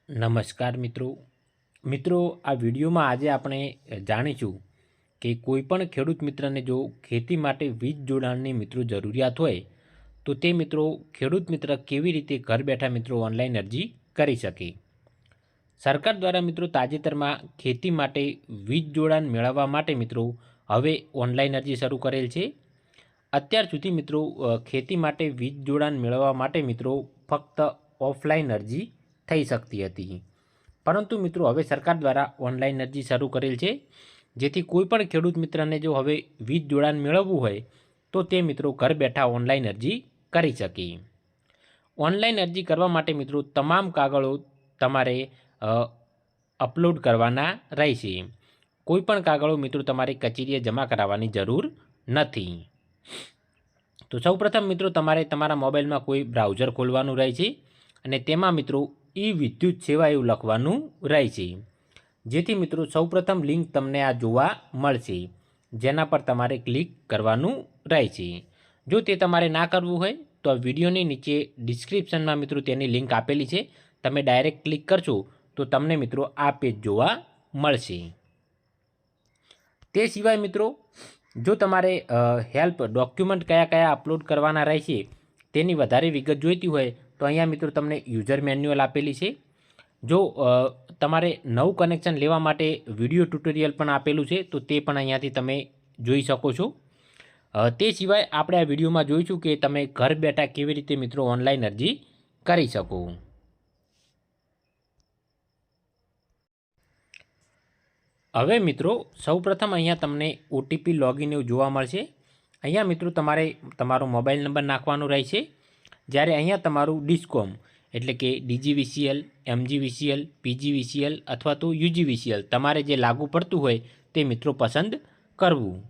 નમસ્કાર મિત્રો આ વિડીયોમાં આજે આપણે જાણીશું કે કોઈપણ ખેડૂત મિત્રને જો ખેતી માટે વીજ જોડાણની મિત્રો જરૂરિયાત હોય તો તે મિત્રો ખેડૂત મિત્ર કેવી રીતે ઘર બેઠા મિત્રો ઓનલાઈન અરજી કરી શકે। સરકાર દ્વારા મિત્રો તાજેતરમાં ખેતી માટે વીજ જોડાણ મેળવવા માટે મિત્રો હવે ઓનલાઈન અરજી શરૂ કરેલ છે। અત્યાર સુધી મિત્રો ખેતી માટે વીજ જોડાણ મેળવવા માટે મિત્રો ફક્ત ઓફલાઈન અરજી થઈ શકતી હતી, પરંતુ મિત્રો હવે સરકાર દ્વારા ઓનલાઈન અરજી શરૂ કરેલ છે, જેથી કોઈપણ ખેડૂત મિત્રને જો હવે વીજ જોડાણ મેળવવું હોય તો તે મિત્રો ઘર બેઠા ઓનલાઈન અરજી કરી શકે। ઓનલાઈન અરજી કરવા માટે મિત્રો તમામ કાગળો તમારે અપલોડ કરવાના રહેશે। કોઈપણ કાગળો મિત્રો તમારે કચેરીએ જમા કરાવવાની જરૂર નથી। તો સૌપ્રથમ મિત્રો તમારે તમારા મોબાઈલમાં કોઈ બ્રાઉઝર ખોલવાનું રહે છે અને તેમાં મિત્રો ઈ વિદ્યુત સેવા એવું લખવાનું રહેશે, જેથી મિત્રો સૌપ્રથમ લિંક તમને આ જોવા મળશે, જેના પર તમારે ક્લિક કરવાનું રહેશે। જો તે તમારે ના કરવું હોય તો આ વિડીયોની નીચે ડિસ્ક્રિપ્શનમાં મિત્રો તેની લિંક આપેલી છે, તમે ડાયરેક્ટ ક્લિક કરશો તો તમને મિત્રો આ પેજ જોવા મળશે। તે સિવાય મિત્રો જો તમારે હેલ્પ ડોક્યુમેન્ટ કયા કયા અપલોડ કરવાના રહેશે તેની વધારે વિગત જોઈતી હોય તો અહીંયા મિત્રો તમને યુઝર મેન્યુઅલ આપેલી છે। જો તમારે નવું કનેક્શન લેવા માટે વિડીયો ટ્યુટોરિયલ પણ આપેલું છે તો તે પણ અહીંયાથી તમે જોઈ શકો છો। તે સિવાય આપણે આ વિડીયોમાં જોઈશું કે તમે ઘર બેઠા કેવી રીતે મિત્રો ઓનલાઈન અરજી કરી શકો। હવે મિત્રો સૌપ્રથમ અહીંયા તમને ઓટીપી લોગિન એવું જોવા મળશે। અહીંયા મિત્રો તમારે તમારો મોબાઈલ નંબર નાખવાનો રહેશે। જ્યારે અહીંયા તમારું ડિસ્કોમ એટલે કે ડીજીવીસીએલ, એમજીવીસીએલ, પીજીવીસીએલ અથવા તો યુજીવીસીએલ તમારે જે લાગુ પડતું હોય તે મિત્રો પસંદ કરવું।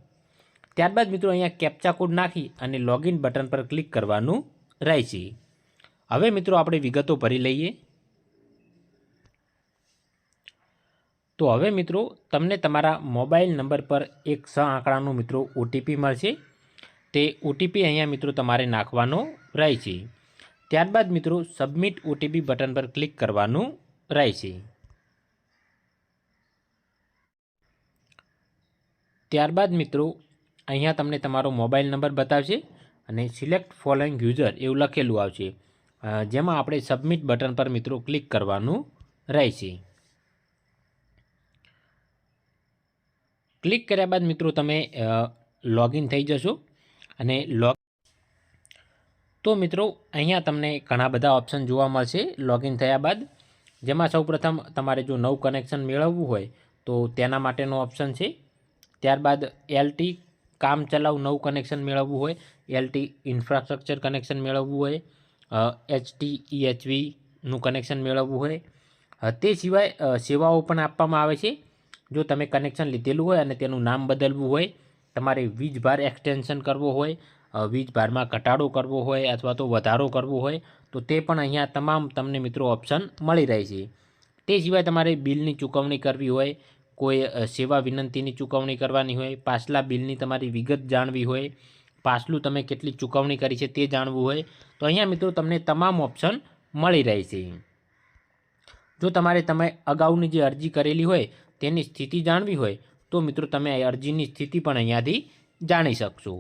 ત્યારબાદ મિત્રો અહીંયા કેપ્ચા કોડ નાખી અને લોગિન બટન પર ક્લિક કરવાનું રહેશે। હવે મિત્રો આપણે વિગતો ભરી લઈએ। તો હવે મિત્રો તમને તમારા મોબાઈલ નંબર પર એક 6 આંકડાનું મિત્રો ઓટીપી મળશે। તે ઓટીપી અહીંયા મિત્રો તમારે નાખવાનો રહેશે। ત્યારબાદ મિત્રો સબમિટ ઓટીપી બટન પર ક્લિક કરવાનું રહેશે। ત્યારબાદ મિત્રો અહીંયા તમને તમારો મોબાઈલ નંબર બતાવશે અને સિલેક્ટ ફોલોઈંગ યુઝર એવું લખેલું આવશે, જેમાં આપણે સબમિટ બટન પર મિત્રો ક્લિક કરવાનું રહેશે। ક્લિક કર્યા બાદ મિત્રો તમે લોગિન થઈ જશો અને તો મિત્રો અહીંયા તમને ઘણા બધા ઓપ્શન જોવા મળશે લોગિન થયા બાદ, જેમાં સૌપ્રથમ તમારે જો નવું કનેક્શન મેળવવું હોય તો તેના માટેનો ઓપ્શન છે। ત્યારબાદ એલટી કામચલાઉ નવું કનેક્શન મેળવવું હોય, એલટી ઇન્ફ્રાસ્ટ્રક્ચર કનેક્શન મેળવવું હોય, HTEHVનું કનેક્શન મેળવવું હોય, તે સિવાય સેવાઓ પણ આપવામાં આવે છે। જો તમે કનેક્શન લીધેલું હોય અને તેનું નામ બદલવું હોય, તમારે વીજ ભાર એક્સટેન્શન કરવો હોય, વીજ ભારમાં ઘટાડો કરવો હોય અથવા તો વધારો કરવો હોય તો તે પણ અહીંયા તમામ તમને મિત્રો ઓપ્શન મળી રહે છે। તે સિવાય તમારે બિલની ચૂકવણી કરવી હોય, કોઈ સેવા વિનંતીની ચૂકવણી કરવાની હોય, પાછલા બિલની તમારી વિગત જાણવી હોય, પાછલું તમે કેટલી ચૂકવણી કરી છે તે જાણવું હોય તો અહીંયા મિત્રો તમને તમામ ઓપ્શન મળી રહે છે। જો તમારે અગાઉની જે અરજી કરેલી હોય તેની સ્થિતિ જાણવી હોય તો મિત્રો તમે અરજીની સ્થિતિ પણ અહીંયાથી જાણી શકશો।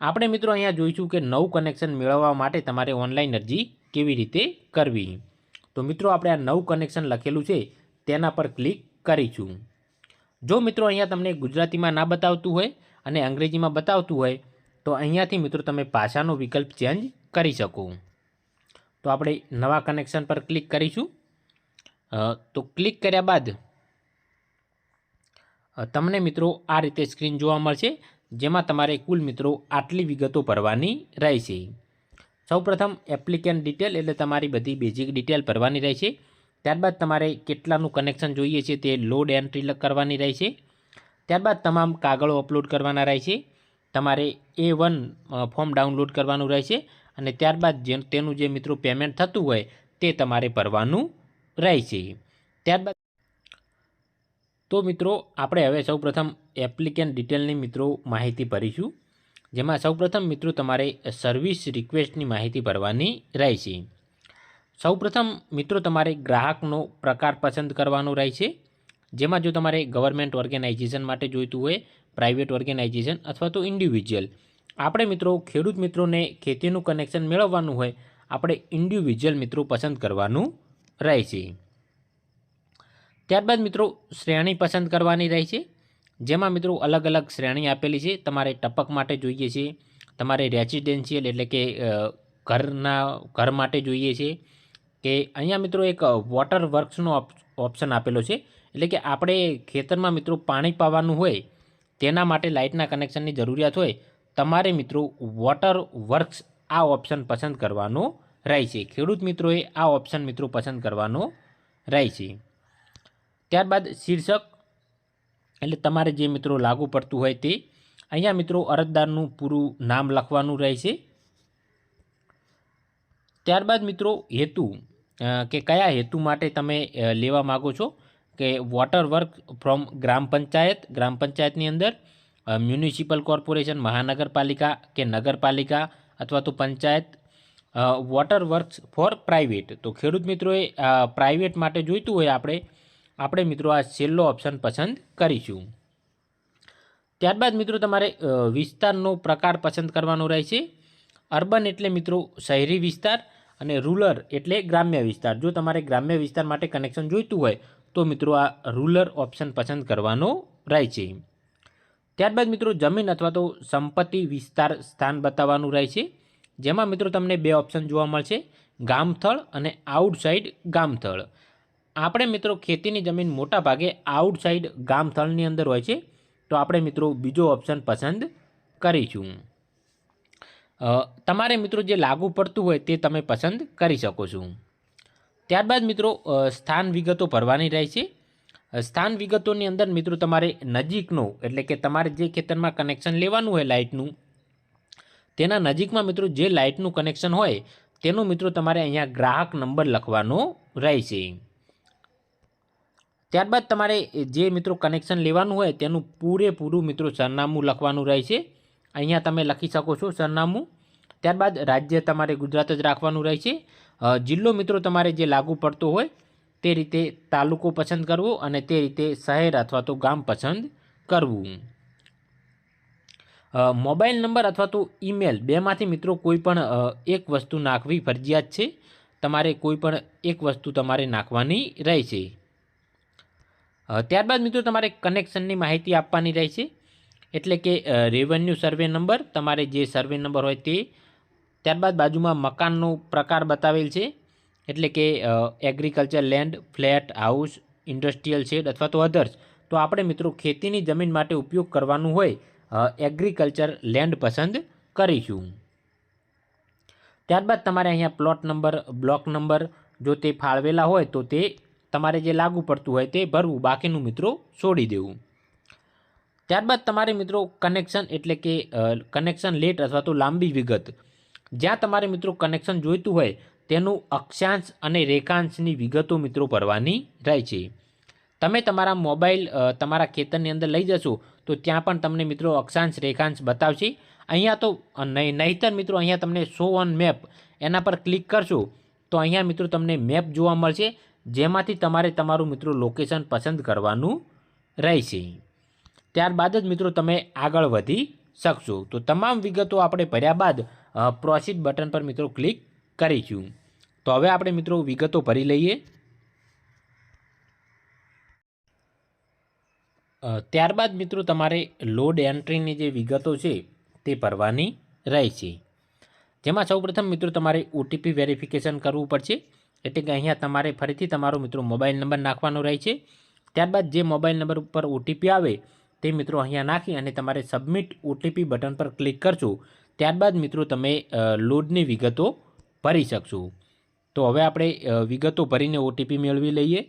આપણે મિત્રો અહીંયા જોઈશું કે નવું કનેક્શન મેળવવા માટે તમારે ઓનલાઈન અરજી કેવી રીતે કરવી। તો મિત્રો આપણે આ નવું કનેક્શન લખેલું છે તેના પર ક્લિક કરીશું। જો મિત્રો અહીંયા તમને ગુજરાતીમાં ના બતાવતું હોય અને અંગ્રેજીમાં બતાવતું હોય તો અહીંયાથી મિત્રો તમે ભાષાનો વિકલ્પ ચેન્જ કરી શકો। તો આપણે નવા કનેક્શન પર ક્લિક કરીશું। તો ક્લિક કર્યા બાદ તમને મિત્રો આ રીતે સ્ક્રીન જોવા મળશે, જેમાં તમારે કુલ મિત્રો આટલી વિગતો ભરવાની રહેશે। સૌપ્રથમ એપ્લિકેન્ટ ડિટેલ એટલે તમારી બધી બેઝિક ડિટેલ ભરવાની રહેશે। ત્યારબાદ તમારે કેટલાનું કનેક્શન જોઈએ છે તે લોડ એન્ટ્રી કરવાની રહેશે। ત્યારબાદ તમામ કાગળો અપલોડ કરવાના રહેશે। તમારે A1 ફોર્મ ડાઉનલોડ કરવાનું રહેશે અને ત્યારબાદ તેનું જે મિત્રો પેમેન્ટ થતું હોય તે તમારે ભરવાનું રહેશે। ત્યારબાદ તો મિત્રો આપણે હવે સૌપ્રથમ એપ્લિકેન્ટ ડિટેલની મિત્રો માહિતી ભરીશું, જેમાં સૌપ્રથમ મિત્રો તમારે સર્વિસ રિક્વેસ્ટની માહિતી ભરવાની રહેશે। સૌપ્રથમ મિત્રો તમારે ગ્રાહકનો પ્રકાર પસંદ કરવાનો રહેશે, જેમાં જો તમારે ગવર્મેન્ટ ઓર્ગેનાઇઝેશન માટે જોઈતું હોય, પ્રાઇવેટ ઓર્ગેનાઇઝેશન અથવા તો ઇન્ડિવિજ્યુઅલ. આપણે મિત્રો ખેડૂત મિત્રોને ખેતીનું કનેક્શન મેળવવાનું હોય, આપણે ઇન્ડિવિજ્યુઅલ મિત્રો પસંદ કરવાનું રહેશે. ત્યારબાદ મિત્રો શ્રેણી પસંદ કરવાની રહેશે, જેમાં મિત્રો અલગ અલગ શ્રેણી આપેલી છે. તમારે ટપક માટે જોઈએ છે, તમારે રેસિડેન્શિયલ એટલે કે ઘર માટે જોઈએ છે, કે અહીંયા મિત્રો એક વોટર વર્ક્સનો ઓપ્શન આપેલો છે. એટલે કે આપણે ખેતરમાં મિત્રો પાણી પાવાનું હોય, તેના માટે લાઇટના કનેક્શનની જરૂરિયાત હોય, તમારે મિત્રો વોટર વર્ક્સ આ ઓપ્શન પસંદ કરવાનો રહેશે. ખેડૂત મિત્રોએ આ ઓપ્શન મિત્રો પસંદ કરવાનો રહેશે. ત્યારબાદ શીર્ષક એટલે તમારે જે મિત્રો લાગુ પડતું હોય તે. અહીંયા મિત્રો અરજદારનું પૂરું નામ લખવાનું રહેશે. ત્યારબાદ મિત્રો હેતુ, કે કયા હેતુ માટે તમે લેવા માગો છો, કે વોટર વર્ક ફ્રોમ ગ્રામ પંચાયતની અંદર, મ્યુનિસિપલ કોર્પોરેશન, મહાનગરપાલિકા કે નગરપાલિકા અથવા તો panchayat, water works for private. તો ખેડૂત મિત્રોએ પ્રાઇવેટ માટે જોઈતું હોય આપણે મિત્રો આ છેલ્લો ઓપ્શન પસંદ કરીશું. ત્યારબાદ મિત્રો તમારે વિસ્તારનો પ્રકાર પસંદ કરવાનો રહેશે. અર્બન એટલે મિત્રો શહેરી વિસ્તાર અને રૂરલ એટલે ગ્રામ્ય વિસ્તાર. જો તમારે ગ્રામ્ય વિસ્તાર માટે કનેક્શન જોઈતું હોય તો મિત્રો આ રૂરલ ઓપ્શન પસંદ કરવાનો રહેશે. ત્યારબાદ મિત્રો જમીન અથવા તો સંપત્તિ વિસ્તાર સ્થાન બતાવવાનું રહેશે, જેમાં મિત્રો તમને બે ઓપ્શન જોવા મળશે, ગામથળ અને આઉટસાઇડ ગામથળ. આપણે મિત્રો ખેતીની જમીન મોટા ભાગે આઉટસાઇડ ગામથળની અંદર હોય છે, તો આપણે મિત્રો બીજો ઓપ્શન પસંદ કરીશું. તમારે મિત્રો જે લાગુ પડતું હોય તે તમે પસંદ કરી શકો છો. ત્યારબાદ મિત્રો સ્થાન વિગતો ભરવાની રહેશે. સ્થાન વિગતોની અંદર મિત્રો તમારે નજીકનો એટલે કે તમારે જે ખેતરમાં કનેક્શન લેવાનું હોય લાઇટનું, તેના નજીકમાં મિત્રો જે લાઇટનું કનેક્શન હોય તેનો મિત્રો તમારે અહીંયા ગ્રાહક નંબર લખવાનો રહેશે. ત્યારબાદ તમારે જે મિત્રો કનેક્શન લેવાનું હોય તેનું પૂરેપૂરું મિત્રો સરનામું લખવાનું રહેશે. અહીંયા તમે લખી શકો છો સરનામું. ત્યારબાદ રાજ્ય તમારે ગુજરાત જ રાખવાનું રહેશે. જિલ્લો મિત્રો તમારે જે લાગુ પડતો હોય તે રીતે તાલુકો પસંદ કરવો અને તે રીતે શહેર અથવા તો ગામ પસંદ કરવું. મોબાઈલ નંબર અથવા તો ઈમેલ બેમાંથી મિત્રો કોઈ પણ એક વસ્તુ નાખવી ફરજિયાત છે. તમારે કોઈ પણ એક વસ્તુ તમારે નાખવાની રહેશે. ત્યારબાદ મિત્રો તમારે કનેક્શનની માહિતી આપવાની રહેશે, એટલે કે રેવન્યુ સર્વે નંબર, તમારે જે સર્વે નંબર હોય તે. ત્યારબાદ બાજુમાં મકાનનો પ્રકાર બતાવેલ છે, એટલે કે agriculture land, flat, house, industrial shed અથવા તો અધર્સ. તો આપણે મિત્રો ખેતીની જમીન માટે ઉપયોગ કરવાનું હોય એગ્રીકલ્ચર લેન્ડ પસંદ કરીશું. ત્યારબાદ તમારે અહીંયા પ્લોટ નંબર, બ્લોક નંબર જો તે ફાળવેલા હોય તો તે તમારે જે લાગુ પડતું હોય તે ભરવું, બાકીનું મિત્રો છોડી દેવું. ત્યારબાદ તમારે મિત્રો કનેક્શન એટલે કે કનેક્શન લેટ અથવા તો લાંબી વિગત, જ્યાં તમારે મિત્રો કનેક્શન જોઈતું હોય તેનું અક્ષાંશ અને રેખાંશની વિગતો મિત્રો ભરવાની રહે છે. તમે તમારા મોબાઈલ તમારા ખેતરની અંદર લઈ જશો તો ત્યાં પણ તમને મિત્રો અક્ષાંશ રેખાંશ બતાવશે. અહીંયા તો નહીંતર મિત્રો અહીંયા તમને શો ઓન મેપ એના પર ક્લિક કરશો તો અહીંયા મિત્રો તમને મેપ જોવા મળશે, જેમાંથી તમારે તમારું મિત્રો લોકેશન પસંદ કરવાનું રહેશે. ત્યારબાદ જ મિત્રો તમે આગળ વધી શકશો. તો તમામ વિગતો આપણે ભર્યા બાદ પ્રોસીડ બટન પર મિત્રો ક્લિક કરીશું. તો હવે આપણે મિત્રો વિગતો ભરી લઈએ. ત્યારબાદ મિત્રો તમારે લોડ એન્ટ્રીની જે વિગતો છે તે ભરવાની રહેશે, જેમાં સૌપ્રથમ મિત્રો તમારે ઓટીપી વેરિફિકેશન કરવું પડશે. એટલે કે અહીંયા તમારે ફરીથી તમારો મિત્રો મોબાઈલ નંબર નાખવાનો રહે છે. ત્યારબાદ જે મોબાઈલ નંબર ઉપર ઓટીપી આવે તે મિત્રો અહીંયા નાખી અને તમારે સબમિટ ઓટીપી બટન પર ક્લિક કરશો. ત્યારબાદ મિત્રો તમે લોડની વિગતો ભરી શકશો. તો હવે આપણે વિગતો ભરીને ઓટીપી મેળવી લઈએ.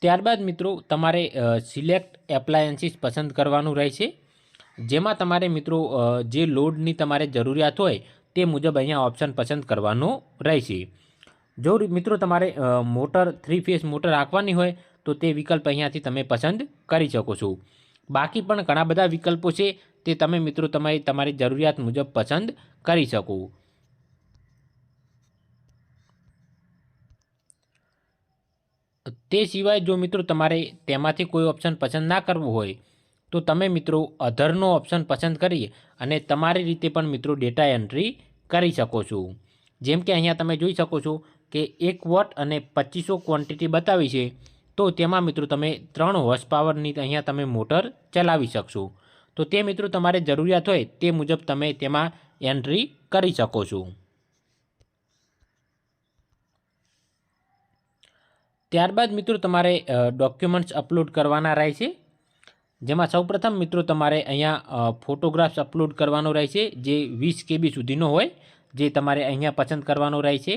ત્યારબાદ મિત્રો તમારે સિલેક્ટ એપ્લાયન્સીસ પસંદ કરવાનું રહેશે, જેમાં તમારે મિત્રો જે લોડની તમારે જરૂરિયાત હોય તે મુજબ અહીંયા ઓપ્શન પસંદ કરવાનો રહેશે. જો મિત્રો તમારે મોટર 3 ફેઝ મોટર રાખવાની હોય તો તે વિકલ્પ અહીંયાથી તમે પસંદ કરી શકો છો. બાકી પણ ઘણા બધા વિકલ્પો છે, તે તમે મિત્રો તમારી જરૂરિયાત મુજબ પસંદ કરી શકો. તે સિવાય જો મિત્રો તમારે તેમાંથી કોઈ ઓપ્શન પસંદ ના કરવું હોય તો તમે મિત્રો અધરનો ઓપ્શન પસંદ કરી અને તમારી રીતે પણ મિત્રો ડેટા એન્ટ્રી કરી શકો છો. જેમ કે અહીંયા તમે જોઈ શકો છો કે 1 વોટ અને 2500 ક્વોન્ટિટી બતાવી છે, તો તેમાં મિત્રો તમે 3 હોર્સ પાવરની અહીંયા તમે મોટર ચલાવી શકશો. તો તે મિત્રો તમારે જરૂરિયાત હોય તે મુજબ તમે તેમાં એન્ટ્રી કરી શકો છો. ત્યારબાદ મિત્રો તમારે ડોક્યુમેન્ટ્સ અપલોડ કરવાના રહે છે, જેમાં સૌપ્રથમ મિત્રો તમારે અહીંયા ફોટોગ્રાફ્સ અપલોડ કરવાનો રહે છે, જે 20 KB સુધીનો હોય, જે તમારે અહીંયા પસંદ કરવાનો રહે છે.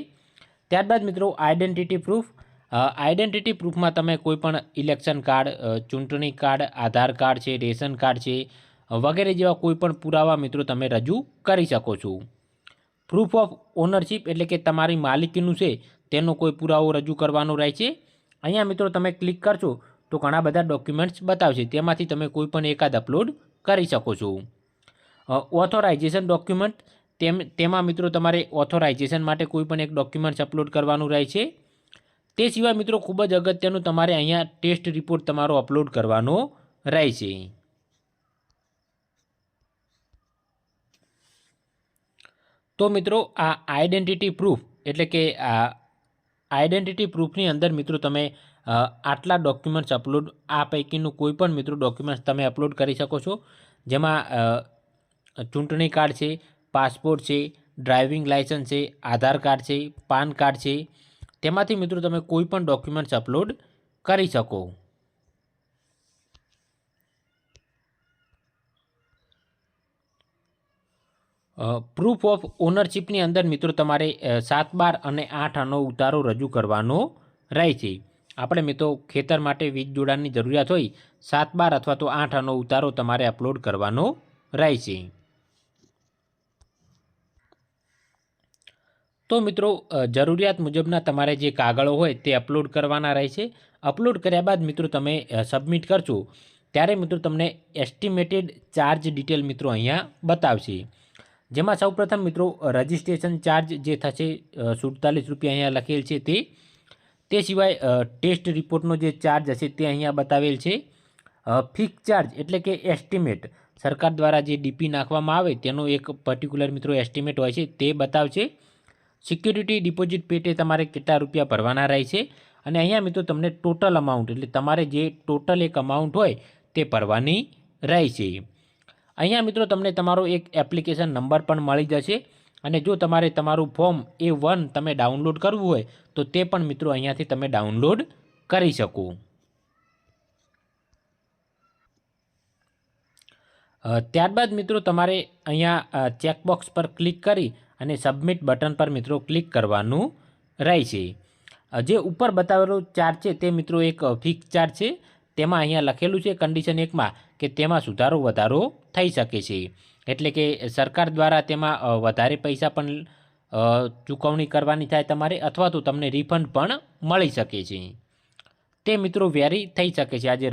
ત્યારબાદ મિત્રો આઈડેન્ટિટી પ્રૂફ. આઈડેન્ટિટી પ્રૂફમાં તમે કોઈપણ ઇલેક્શન કાર્ડ, ચૂંટણી કાર્ડ, આધાર કાર્ડ છે, રેશન કાર્ડ છે વગેરે જેવા કોઈપણ પુરાવા મિત્રો તમે રજૂ કરી શકો છો. પ્રૂફ ઓફ ઓનરશિપ એટલે કે તમારી માલિકીનું છે તેનો કોઈ પુરાવો રજૂ કરવાનો રહે છે. અહીંયા મિત્રો તમે ક્લિક કરશો તો ઘણા બધા ડોક્યુમેન્ટ્સ બતાવશે, તેમાંથી તમે કોઈ પણ એકાદ અપલોડ કરી શકો છો. ઓથોરાઇઝેશન ડોક્યુમેન્ટ, તેમાં મિત્રો તમારે ઓથોરાઇઝેશન માટે કોઈ પણ એક ડોક્યુમેન્ટ્સ અપલોડ કરવાનું રહે છે. તે સિવાય મિત્રો ખૂબ જ અગત્યનું તમારે અહીંયા ટેસ્ટ રિપોર્ટ તમારો અપલોડ કરવાનો રહે છે. તો મિત્રો આ આઈડેન્ટિટી પ્રૂફ એટલે કે આ આઈડેન્ટિટી પ્રૂફની અંદર મિત્રો તમે આટલા ડોક્યુમેન્ટ્સ અપલોડ, આ પૈકીનું કોઈ પણ મિત્રો ડોક્યુમેન્ટ્સ તમે અપલોડ કરી શકો છો, જેમાં ચૂંટણી કાર્ડ છે, પાસપોર્ટ છે, ડ્રાઇવિંગ લાઇસન્સ છે, આધાર કાર્ડ છે, પાન કાર્ડ છે, તેમાંથી મિત્રો તમે કોઈ પણ ડોક્યુમેન્ટ્સ અપલોડ કરી શકો. પ્રૂફ ઓફ ઓનરશિપની અંદર મિત્રો તમારે 7/12 અને 8 ઉતારો રજૂ કરવાનો રહે છે. આપણે મિત્રો ખેતર માટે વીજ જોડાણની જરૂરિયાત હોય 7/12 અથવા તો 8 ઉતારો તમારે અપલોડ કરવાનો રહે છે. તો મિત્રો જરૂરિયાત મુજબના તમારે જે કાગળો હોય તે અપલોડ કરવાના રહે છે. અપલોડ કર્યા બાદ મિત્રો તમે સબમિટ કરશો ત્યારે મિત્રો તમને એસ્ટિમેટેડ ચાર્જ ડિટેલ મિત્રો અહીંયા બતાવશે, જેમાં સૌપ્રથમ મિત્રો રજિસ્ટ્રેશન ચાર્જ જે થશે 47 રૂપિયા અહીંયા લખેલ છે તે સિવાય ટેસ્ટ રિપોર્ટનો જે ચાર્જ હશે તે અહીંયા બતાવેલ છે. ફિક્સ ચાર્જ એટલે કે એસ્ટિમેટ, સરકાર દ્વારા જે ડીપી નાખવામાં આવે તેનો એક પર્ટિક્યુલર મિત્રો એસ્ટિમેટ હોય છે તે બતાવશે. સિક્યુરિટી ડિપોઝિટ પેટે તમારે કેટલા રૂપિયા ભરવાના રહે છે, અને અહીંયા મિત્રો તમને ટોટલ અમાઉન્ટ એટલે તમારે જે ટોટલ એક અમાઉન્ટ હોય તે ભરવાની રહે છે. અહીંયા મિત્રો તમને તમારો એક એપ્લિકેશન નંબર પણ મળી જશે, અને જો તમારે તમારું ફોર્મ A1 તમે ડાઉનલોડ કરવું હોય તો તે પણ મિત્રો અહીંયાથી તમે ડાઉનલોડ કરી શકો. ત્યારબાદ મિત્રો તમારે અહીંયા ચેકબોક્સ પર ક્લિક કરી અને સબમિટ બટન પર મિત્રો ક્લિક કરવાનું રહે છે. જે ઉપર બતાવેલો ચાર્જ છે તે મિત્રો એક ફિક્સ ચાર્જ છે, તેમાં અહીંયા લખેલું છે કન્ડિશન 1માં કે તેમાં સુધારો વધારો થઈ શકે છે, એટલે કે સરકાર દ્વારા તેમાં વધારે પૈસા પણ ચૂકવણી કરવાની થાય તમારે, અથવા તો તમને રિફંડ પણ મળી શકે છે. તે મિત્રો વેરી થઈ શકે છે. આ જે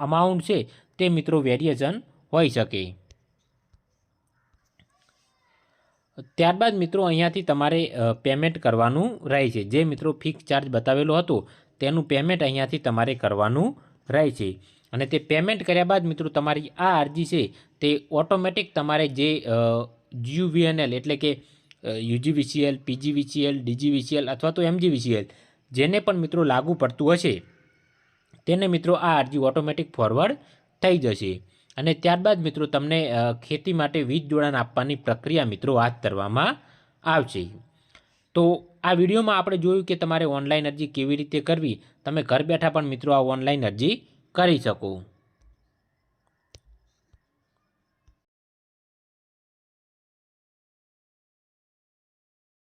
અમાઉન્ટ છે તે મિત્રો વેરિએશન હોઈ શકે. ત્યારબાદ મિત્રો અહીંયાથી તમારે પેમેન્ટ કરવાનું રહે છે. જે મિત્રો ફિક્સ ચાર્જ બતાવેલો હતો તેનું પેમેન્ટ અહીંયાથી તમારે કરવાનું રહે છે, અને તે પેમેન્ટ કર્યા બાદ મિત્રો તમારી આ અરજી છે તે ઓટોમેટિક તમારે જે GUVNL એટલે કે UGVCL, PGVCL, DGVCL અથવા તો MGVCL જેને પણ મિત્રો લાગુ પડતું હશે તેને મિત્રો આ અરજી ઓટોમેટિક ફોરવર્ડ થઈ જશે, અને ત્યારબાદ મિત્રો તમને ખેતી માટે વીજ જોડાણ આપવાની પ્રક્રિયા મિત્રો હાથ ધરવામાં આવશે. તો આ વિડીયોમાં આપણે જોયું કે તમારે ઓનલાઈન અરજી કેવી રીતે કરવી. તમે ઘર બેઠા પણ મિત્રો આ ઓનલાઈન અરજી કરી શકો.